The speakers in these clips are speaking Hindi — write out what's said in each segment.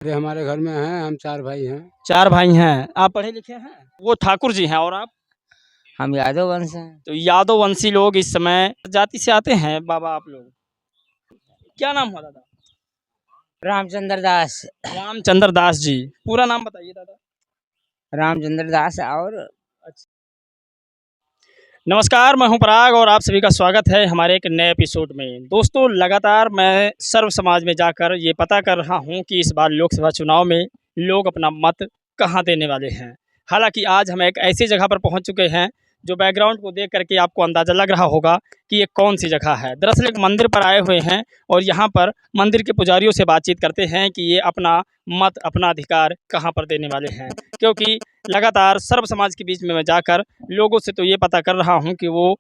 अरे हमारे घर में हैं, हम 4 भाई हैं। 4 भाई हैं। आप पढ़े लिखे हैं? वो ठाकुर जी हैं और आप? हम यादव वंश हैं। तो यादव वंशी लोग इस समय जाति से आते हैं बाबा आप लोग। क्या नाम हुआ दादा? रामचंद्र दास। रामचंद्र दास जी। पूरा नाम बताइए दादा। रामचंद्र दास और नमस्कार, मैं हूं पराग और आप सभी का स्वागत है हमारे एक नए एपिसोड में। दोस्तों, लगातार मैं सर्व समाज में जाकर ये पता कर रहा हूं कि इस बार लोकसभा चुनाव में लोग अपना मत कहां देने वाले हैं। हालांकि आज हम एक ऐसी जगह पर पहुंच चुके हैं जो बैकग्राउंड को देख करके आपको अंदाज़ा लग रहा होगा कि ये कौन सी जगह है। दरअसल एक मंदिर पर आए हुए हैं और यहाँ पर मंदिर के पुजारियों से बातचीत करते हैं कि ये अपना मत, अपना अधिकार कहाँ पर देने वाले हैं। क्योंकि लगातार सर्व समाज के बीच में मैं जाकर लोगों से तो ये पता कर रहा हूँ कि वो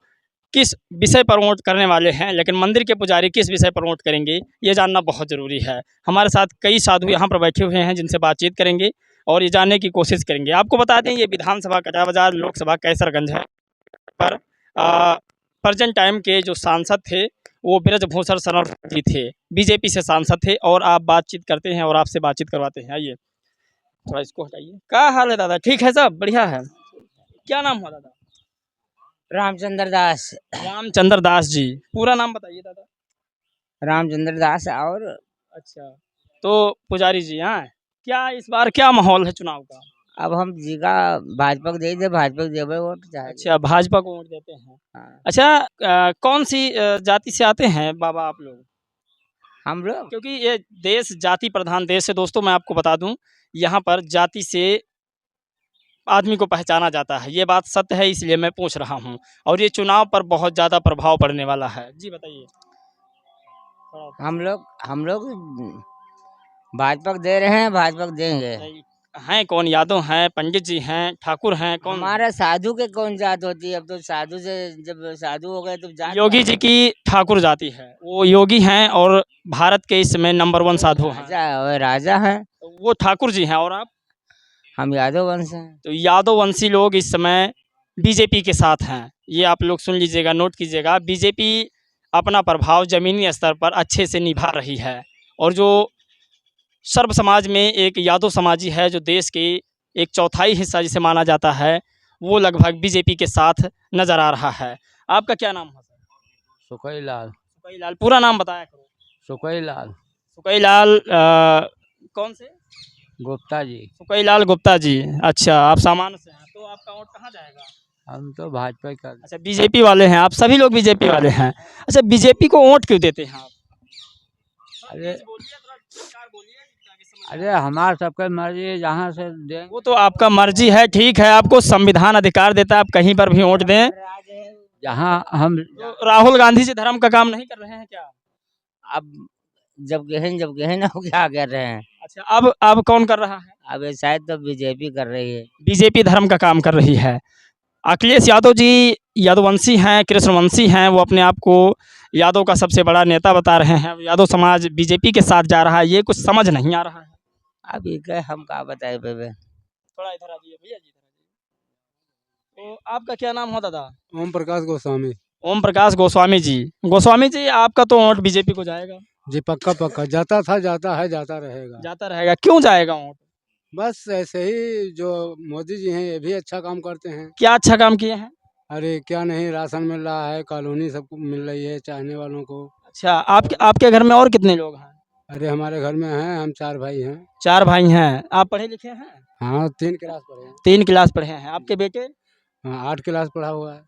किस विषय पर वोट करने वाले हैं, लेकिन मंदिर के पुजारी किस विषय पर वोट करेंगे ये जानना बहुत ज़रूरी है। हमारे साथ कई साधु यहाँ पर बैठे हुए हैं जिनसे बातचीत करेंगे और ये जानने की कोशिश करेंगे। आपको बता दें, ये विधानसभा कटा बाजार लोकसभा कैसरगंज है पर प्रेजेंट टाइम के जो सांसद थे वो ब्रजभूषण शरण जी थे, बीजेपी से सांसद थे और आप बातचीत करते हैं और आपसे बातचीत करवाते हैं। आइए थोड़ा इसको हटाइए। क्या हाल है दादा? ठीक है, सब बढ़िया है। क्या नाम हुआ दादा? रामचंद्र दास। रामचंद्र दास जी। पूरा नाम बताइए दादा। रामचंद्र दास और अच्छा, तो पुजारी जी, हाँ, क्या इस बार क्या माहौल है चुनाव का? अब हम जी का भाजपा को दे भाजपा को देवे वोट चाहे। अच्छा, भाजपा को वोट देते हैं। हाँ। अच्छा, कौन सी जाति से आते हैं बाबा आप लोग? हम लोग क्योंकि ये देश जाति प्रधान देश है दोस्तों, मैं आपको बता दूं, यहाँ पर जाति से आदमी को पहचाना जाता है। ये बात सत्य है, इसलिए मैं पूछ रहा हूँ और ये चुनाव पर बहुत ज़्यादा प्रभाव पड़ने वाला है। जी बताइए। हम लोग भाजपा को दे रहे हैं, भाजपा को देंगे। नहीं, हैं कौन? यादव हैं, पंडित जी हैं, ठाकुर हैं, कौन? हमारा साधु के कौन जात होती है? अब तो साधु से जब साधु हो गए तो जात योगी जी की ठाकुर जाति है, वो योगी हैं और भारत के इस समय नंबर 1 साधु हैं। राजा और राजा है। वो ठाकुर जी हैं और आप? हम यादव वंश हैं। तो यादव वंशी लोग इस समय बीजेपी के साथ हैं। ये आप लोग सुन लीजिएगा, नोट कीजिएगा। बीजेपी अपना प्रभाव ज़मीनी स्तर पर अच्छे से निभा रही है और जो सर्व समाज में एक यादव समाजी है जो देश के एक चौथाई हिस्सा जिसे माना जाता है, वो लगभग बीजेपी के साथ नज़र आ रहा है। आपका क्या नाम है सर? सुकई लाल। सुकई लाल। पूरा नाम बताया करो। सुकई लाल सुकई लाल कौन से? गुप्ता जी। सुकई लाल गुप्ता जी। अच्छा, आप सामान्य से हैं, तो आपका वोट कहाँ जाएगा? हम तो भाजपा का। अच्छा, बीजेपी वाले हैं आप? सभी लोग बीजेपी वाले हैं। अच्छा, बीजेपी को वोट क्यों देते हैं आप? अरे अरे हमारा सबका मर्जी, जहाँ से दें। वो तो आपका मर्जी है, ठीक है, आपको संविधान अधिकार देता है, आप कहीं पर भी वोट दें। जहाँ हम तो राहुल गांधी जी धर्म का काम नहीं कर रहे हैं क्या? अब जब गहन हो क्या कर रहे हैं? अच्छा, अब कौन कर रहा है? अब ये शायद तो बीजेपी कर रही है। बीजेपी धर्म का काम कर रही है। अखिलेश यादव जी यादववंशी हैं, कृष्णवंशी हैं, वो अपने आप को यादव का सबसे बड़ा नेता बता रहे हैं। यादव समाज बीजेपी के साथ जा रहा है, ये कुछ समझ नहीं आ रहा है। अब ये हम क्या बताए बेबे। थोड़ा इधर आ जाइए भैया जी, इधर आ जाइए। तो आपका क्या नाम हो दादा? ओम प्रकाश गोस्वामी। ओम प्रकाश गोस्वामी जी। गोस्वामी जी, आपका तो वोट बीजेपी को जाएगा? जी पक्का पक्का, जाता था, जाता है, जाता रहेगा। जाता रहेगा। क्यों जाएगा वोट? बस ऐसे ही, जो मोदी जी हैं ये भी अच्छा काम करते हैं। क्या अच्छा काम किए हैं? अरे क्या नहीं, राशन मिल रहा है, कॉलोनी सबको मिल रही है चाहने वालों को। अच्छा, आपके घर में और कितने लोग हैं? अरे हमारे घर में हैं, हम 4 भाई हैं। 4 भाई हैं। आप पढ़े लिखे हैं? हाँ, 3 क्लास पढ़े हैं। 3 क्लास पढ़े हैं। आपके बेटे? हाँ, 8 क्लास पढ़ा हुआ है।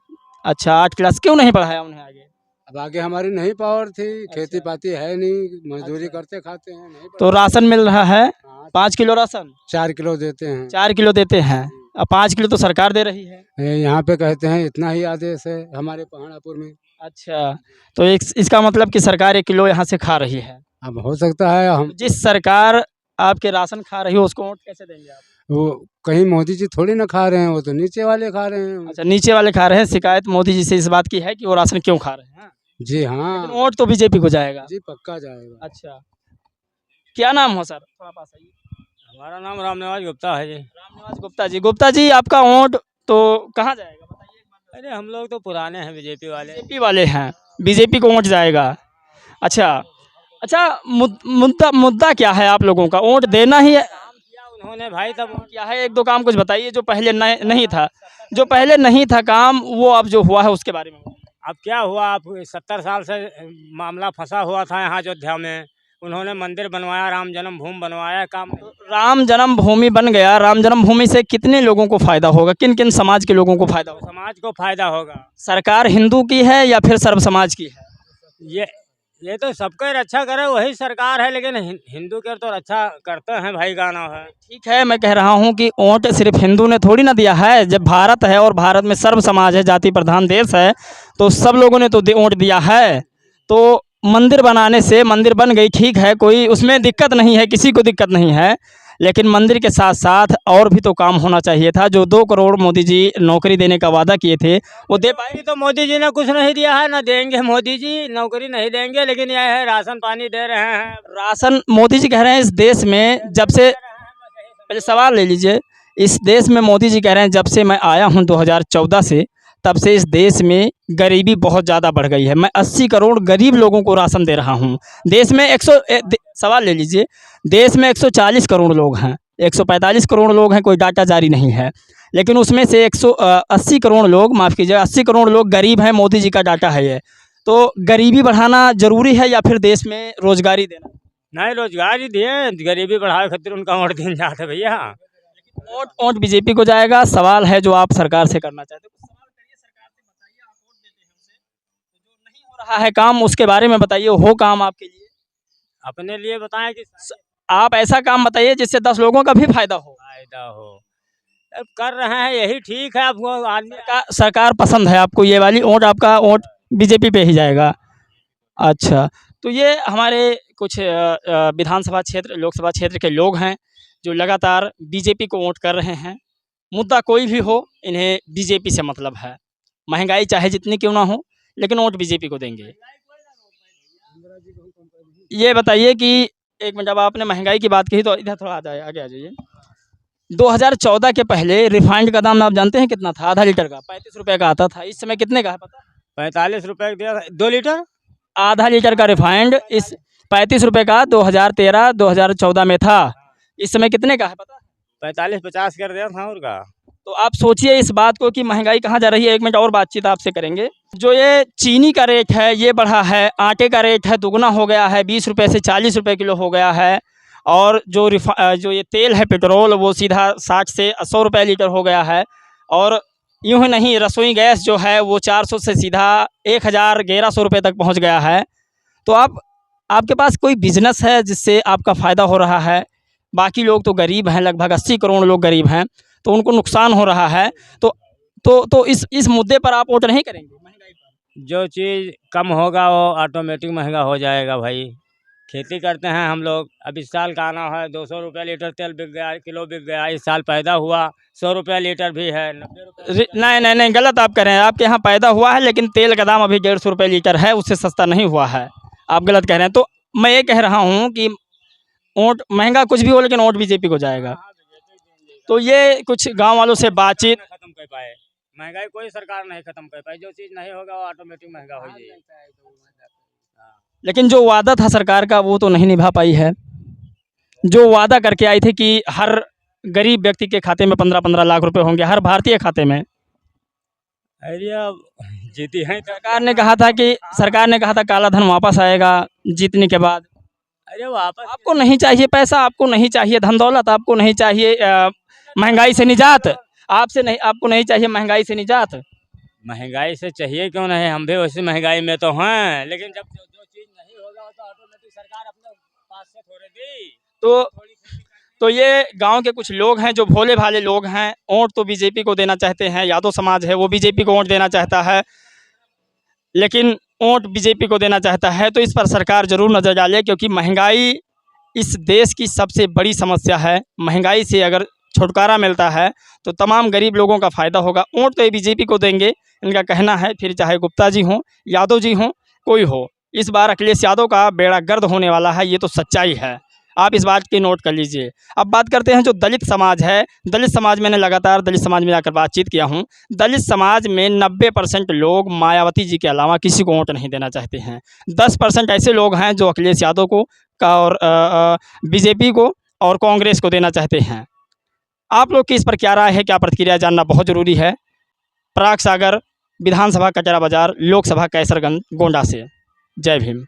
अच्छा, 8 क्लास। क्यों नहीं पढ़ाया उन्हें आगे? अब आगे हमारी नहीं पावर थी, खेती अच्छा। पाती है नहीं, मजदूरी अच्छा। करते खाते हैं, नहीं तो राशन मिल रहा है? हाँ, 5 किलो राशन? 4 किलो देते हैं। 4 किलो देते हैं। अब 5 किलो तो सरकार दे रही है। यहाँ पे कहते हैं इतना ही आदेश है हमारे पहाड़ापुर में। अच्छा, तो इसका मतलब कि सरकार 1 किलो यहाँ से खा रही है। अब हो सकता है हम जिस सरकार आपके राशन खा रही हो उसको वोट कैसे देंगे आप? वो कहीं मोदी जी थोड़ी ना खा रहे हैं, वो तो नीचे वाले खा रहे हैं। अच्छा, नीचे वाले खा रहे हैं। शिकायत मोदी जी से इस बात की है कि वो राशन क्यों खा रहे हैं? जी हाँ, लेकिन वोट तो बीजेपी को जाएगा। जी पक्का जाएगा। अच्छा, क्या नाम हो सर? थोड़ा पास आइए। हमारा नाम रामनिवास गुप्ता है जी। रामनिवास गुप्ता जी। गुप्ता जी, आपका वोट तो कहाँ जाएगा बताइए एक बार। अरे हम लोग तो पुराने हैं बीजेपी वाले। बीजेपी वाले हैं, बीजेपी को वोट जाएगा। अच्छा, अच्छा, मुद्दा मुद्दा क्या है आप लोगों का? वोट देना ही है? काम किया उन्होंने भाई, तब क्या है, एक दो काम कुछ बताइए जो पहले नहीं था, जो पहले नहीं था काम, वो अब जो हुआ है उसके बारे में बताइए। अब क्या हुआ, आप 70 साल से मामला फंसा हुआ था यहाँ अयोध्या में। उन्होंने मंदिर बनवाया, राम जन्मभूमि बनवाया, काम नहीं। राम जन्मभूमि बन गया, राम जन्मभूमि से कितने लोगों को फायदा होगा, किन किन समाज के लोगों को फायदा होगा? समाज को फायदा होगा। सरकार हिंदू की है या फिर सर्व समाज की है? ये तो सबका रक्षा करे वही सरकार है, लेकिन हिंदू के तो रक्षा करते हैं भाई, गाना है। ठीक है, मैं कह रहा हूँ कि वोट सिर्फ हिंदू ने थोड़ी ना दिया है। जब भारत है और भारत में सर्व समाज है, जाति प्रधान देश है, तो सब लोगों ने तो वोट दिया है। तो मंदिर बनाने से मंदिर बन गई, ठीक है, कोई उसमें दिक्कत नहीं है, किसी को दिक्कत नहीं है। लेकिन मंदिर के साथ साथ और भी तो काम होना चाहिए था। जो 2 करोड़ मोदी जी नौकरी देने का वादा किए थे वो दे पाए? तो मोदी जी ने कुछ नहीं दिया है, ना देंगे। मोदी जी नौकरी नहीं देंगे, लेकिन यह है राशन पानी दे रहे हैं। राशन मोदी जी कह रहे हैं इस देश में जब से, पहले सवाल ले लीजिए, इस देश में मोदी जी कह रहे हैं जब से मैं आया हूं 2014 से, तब से इस देश में गरीबी बहुत ज़्यादा बढ़ गई है। मैं 80 करोड़ गरीब लोगों को राशन दे रहा हूं। देश में सवाल ले लीजिए, देश में 140 करोड़ लोग हैं, 145 करोड़ लोग हैं, कोई डाटा जारी नहीं है, लेकिन उसमें से 180 करोड़ लोग, माफ़ कीजिए, 80 करोड़ लोग गरीब हैं। मोदी जी का डाटा है ये। तो गरीबी बढ़ाना ज़रूरी है या फिर देश में रोजगारी देना? नहीं, रोजगार ही दिए, गरीबी बढ़ाए खातिर उनका वोट दिन जाते भैया। वोट वोट बीजेपी को जाएगा। सवाल है जो आप सरकार से करना चाहते हो, कुछ सवाल करिए सरकार से, बताइए, आप वोट देते हैं उसे, तो जो नहीं हो रहा है काम उसके बारे में बताइए, हो काम आपके लिए। अपने लिए बताएं कि आप ऐसा काम बताइए जिससे 10 लोगों का भी फायदा हो। फायदा हो। अब कर रहे हैं, यही ठीक है। आपको आदमी सरकार पसंद है आपको, ये वाली वोट, आपका वोट बीजेपी पे ही जाएगा। अच्छा, तो ये हमारे कुछ विधानसभा क्षेत्र, लोकसभा क्षेत्र के लोग हैं जो लगातार बीजेपी को वोट कर रहे हैं। मुद्दा कोई भी हो, इन्हें बीजेपी से मतलब है। महंगाई चाहे जितनी क्यों ना हो, लेकिन वोट बीजेपी को देंगे। ये बताइए कि एक मिनट, अब आपने महंगाई की बात कही तो इधर थोड़ा आगे आ जाइए। 2014 के पहले रिफाइंड का दाम आप जानते हैं कितना था? आधा लीटर का 35 रुपये का आता था। इस समय कितने का है पता? 45 रुपये दिया, 2 लीटर। आधा लीटर का रिफाइंड इस 35 रुपये का 2013-2014 में था। इस समय कितने का है पता? 45-50 कर दिया था और का। तो आप सोचिए इस बात को कि महंगाई कहाँ जा रही है। एक मिनट और बातचीत आपसे करेंगे। जो ये चीनी का रेट है ये बढ़ा है, आटे का रेट है दुगना हो गया है, 20 रुपये से 40 रुपये किलो हो गया है। और जो ये तेल है पेट्रोल, वो सीधा 60 से 100 रुपये लीटर हो गया है। और यूँ ही नहीं, रसोई गैस जो है वो 400 से सीधा 1000-1100 रुपये तक पहुँच गया है। तो आपके पास कोई बिजनेस है जिससे आपका फ़ायदा हो रहा है? बाकी लोग तो गरीब हैं, लगभग 80 करोड़ लोग गरीब हैं, तो उनको नुकसान हो रहा है। तो इस मुद्दे पर आप वोट नहीं करेंगे महंगाई पर? जो चीज़ कम होगा वो ऑटोमेटिक महंगा हो जाएगा भाई। खेती करते हैं हम लोग। अब इस साल का आना है, 200 रुपये लीटर तेल बिक गया, किलो बिक गया। इस साल पैदा हुआ 100 रुपये लीटर भी है, 90 रुपये। नहीं, गलत आप कह रहे हैं। आपके यहाँ पैदा हुआ है लेकिन तेल का दाम अभी 150 रुपये लीटर है, उससे सस्ता नहीं हुआ है। आप गलत कह रहे हैं। तो मैं ये कह रहा हूँ कि वोट महंगा कुछ भी हो, लेकिन वोट बीजेपी को जाएगा। तो ये कुछ गांव वालों से बातचीत खत्म कर पाए, महंगाई कोई सरकार नहीं खत्म कर पाई। जो चीज़ नहीं होगा वो ऑटोमेटिक महंगा हो जाएगी। लेकिन जो वादा था सरकार का वो तो नहीं निभा पाई है। जो वादा करके आई थी कि हर गरीब व्यक्ति के खाते में 15-15 लाख रुपए होंगे, हर भारतीय खाते में। अरे अब जीती है सरकार ने कहा था काला धन वापस आएगा जीतने के बाद। अरे वापस आपको नहीं चाहिए पैसा, आपको नहीं चाहिए धन दौलत, आपको नहीं चाहिए महंगाई से निजात, आपको नहीं चाहिए महंगाई से निजात। महंगाई से चाहिए क्यों नहीं, हम भी वैसी महंगाई में तो हैं। लेकिन जब जो चीज़ नहीं होगा तो ऑटोमेटिक सरकार अपने पास से थोड़े दी। तो ये गांव के कुछ लोग हैं जो भोले भाले लोग हैं, वोट तो बीजेपी को देना चाहते हैं। यादव समाज है वो बीजेपी को वोट देना चाहता है, लेकिन वोट बीजेपी को देना चाहता है। तो इस पर सरकार ज़रूर नज़र डाले, क्योंकि महंगाई इस देश की सबसे बड़ी समस्या है। महंगाई से अगर छुटकारा मिलता है तो तमाम गरीब लोगों का फ़ायदा होगा। वोट तो ये बीजेपी को देंगे, इनका कहना है। फिर चाहे गुप्ता जी हों, यादव जी हों, कोई हो, इस बार अखिलेश यादव का बेड़ा गर्द होने वाला है, ये तो सच्चाई है। आप इस बात की नोट कर लीजिए। अब बात करते हैं जो दलित समाज है। दलित समाज मैंने लगातार दलित समाज में जाकर बातचीत किया हूँ। दलित समाज में 90% लोग मायावती जी के अलावा किसी को वोट नहीं देना चाहते हैं। 10% ऐसे लोग हैं जो अखिलेश यादव को और बीजेपी को और कांग्रेस को देना चाहते हैं। आप लोग की इस पर क्या राय है, क्या प्रतिक्रिया, जानना बहुत ज़रूरी है। पराग सागर, विधानसभा कचरा बाजार, लोकसभा कैसरगंज, गोंडा से। जय भीम।